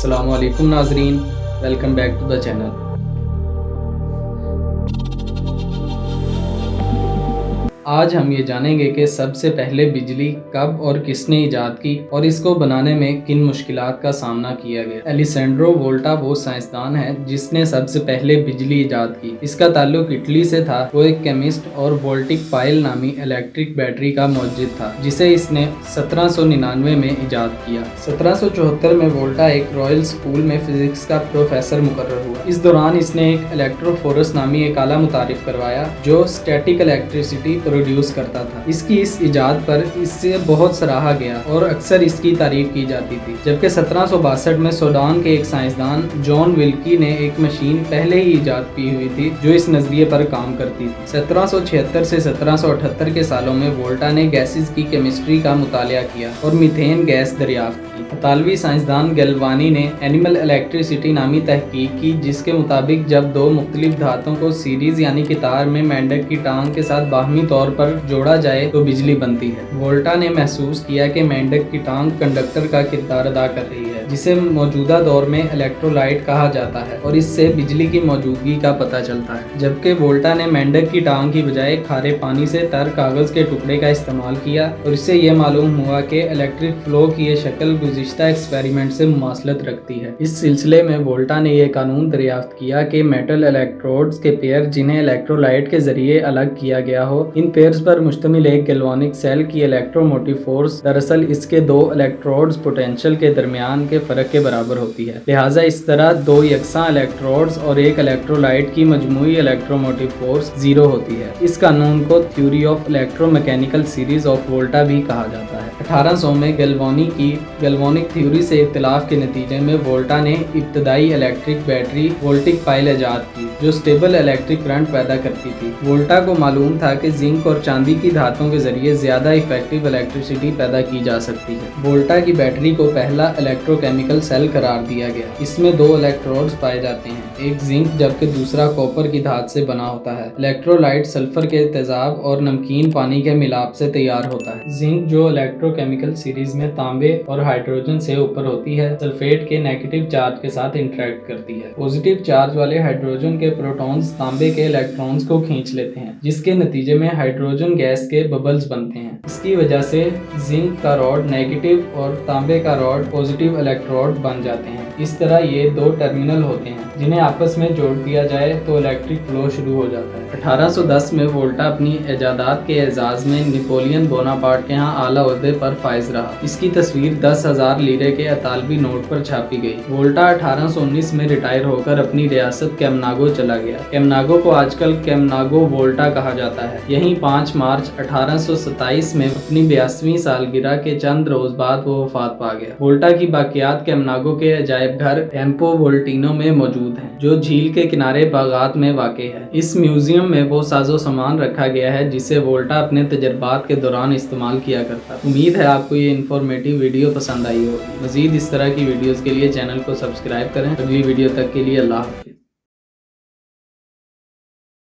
अस्सलाम वालेकुम नाजरीन, welcome back to the channel. आज हम ये जानेंगे कि सबसे पहले बिजली कब और किसने ईजाद की और इसको बनाने में किन मुश्किलात का सामना किया गया। एलिसेंड्रो वोल्टा वो साइंसदान है जिसने सबसे पहले बिजली ईजाद की। इसका ताल्लुक इटली से था। वो एक केमिस्ट और वोल्टिक पाइल नामी इलेक्ट्रिक बैटरी का मौजिद था जिसे इसने 1799 में ईजाद किया। 1774 में वोल्टा एक रॉयल स्कूल में फिजिक्स का प्रोफेसर मुकर्रर हुआ। इस दौरान इसने एक इलेक्ट्रोफोरस नामी एक आला मुतारिफ करवाया जो स्टैटिक इलेक्ट्रिसिटी प्रोड्यूस करता था। इसकी इस इजाद पर इससे बहुत सराहा गया और अक्सर इसकी तारीफ की जाती थी। जबकि 1762 में सूडान के एक साइंसदान जॉन विल्की ने एक मशीन पहले ही इजाद की हुई थी जो इस नजरिए पर काम करती थी। 1776 से 1778 के सालों में वोल्टा ने गैसेस की केमिस्ट्री का मुतालिया किया और मीथेन गैस दरियाफ्त की। इतालवी साइंसदान गैल्वानी ने एनिमल इलेक्ट्रिसिटी नामी तहकीक की जिसके मुताबिक जब दो मुख्तलिफ धातुओं को सीरीज यानी कि तार में मेंढक की टांग के साथ बाहमी तौर पर जोड़ा जाए तो बिजली बनती है। वोल्टा ने महसूस किया कि मेंढक की टांग कंडक्टर का किरदार अदा कर रही है जिसे मौजूदा दौर में इलेक्ट्रोलाइट कहा जाता है और इससे बिजली की मौजूदगी का पता चलता है। जबकि वोल्टा ने मेंढक की टांग की बजाय खारे पानी से तर कागज के टुकड़े का इस्तेमाल किया और इससे यह मालूम हुआ कि इलेक्ट्रिक फ्लो की ये शक्ल गुज़िश्ता एक्सपेरिमेंट से मुमासलत रखती है। इस सिलसिले में वोल्टा ने यह कानून दरियाफ्त किया कि मेटल इलेक्ट्रोड्स के पेयर जिन्हें इलेक्ट्रोलाइट के जरिए अलग किया गया हो, इन पेयर्स पर मुश्तमिल एक गैल्वानिक सेल की इलेक्ट्रोमोटिव फोर्स दरअसल इसके दो इलेक्ट्रोड्स पोटेंशियल के दरमियान के फर्क के बराबर होती है। लिहाजा इस तरह दो यकसा इलेक्ट्रोड्स और एक इलेक्ट्रोलाइट की मजमूई इलेक्ट्रोमोटिव फोर्स जीरो होती है। इस कानून को theory of electromechanical series of Volta भी कहा जाता है। 1800 में गैल्वानिक थ्योरी से इख्तिलाफ के नतीजे में वोल्टा ने इब्तदाई इलेक्ट्रिक बैटरी वोल्टिक पाइल इजाद की जो स्टेबल इलेक्ट्रिक करंट पैदा करती थी। वोल्टा को मालूम था कि जिंक और चांदी की धातुओं के जरिए ज्यादा इफेक्टिव इलेक्ट्रिसिटी पैदा की जा सकती है। वोल्टा की बैटरी को पहला इलेक्ट्रोकेमिकल सेल करार दिया गया। इसमें दो इलेक्ट्रोड्स पाए जाते हैं, एक जिंक जबकि दूसरा कॉपर की धात से बना होता है। इलेक्ट्रोलाइट सल्फर के तेजाब और नमकीन पानी के मिलाप से तैयार होता है। जिंक जो इलेक्ट्रोकेमिकल सीरीज में तांबे और हाइड्रोजन से ऊपर होती है सल्फेट के नेगेटिव चार्ज के साथ इंटरेक्ट करती है। पॉजिटिव चार्ज वाले हाइड्रोजन के प्रोटॉन्स तांबे के इलेक्ट्रॉन्स को खींच लेते हैं जिसके नतीजे में हाइड्रोजन गैस के बबल्स बनते हैं। इसकी वजह से जिंक का रॉड नेगेटिव और तांबे का रॉड पॉजिटिव इलेक्ट्रोड बन जाते हैं। इस तरह ये दो टर्मिनल होते हैं जिन्हें आपस में जोड़ दिया जाए तो इलेक्ट्रिक फ्लो शुरू हो जाता है। 1810 में वोल्टा अपनी इजादात के एजाज में नेपोलियन बोनापार्ट के यहाँ आला ओहदे पर फाइज रहा। इसकी तस्वीर 10,000 लीरे के इतालवी नोट पर छापी गई। वोल्टा 1819 में रिटायर होकर अपनी रियासत कैमनागो चला गया। कैमनागो को आजकल कैमनागो वोल्टा कहा जाता है। यहीं 5 मार्च 1827 में अपनी 82वीं सालगिरह के चंद रोज बाद वो वफात पा गया। वोल्टा की बाकियात कैमनागो के अजायब घर टेम्पो वोल्टिनो में मौजूद हैं जो झील के किनारे बागात में वाक़ है। इस म्यूजियम में वो साजो सामान रखा गया है जिसे वोल्टा अपने तजर्बात के दौरान इस्तेमाल किया करता। उम्मीद है आपको ये इन्फॉर्मेटिव वीडियो पसंद आई होगी। मजीद इस तरह की वीडियोस के लिए चैनल को सब्सक्राइब करें। अगली वीडियो तक के लिए अल्लाह हाफ़िज़।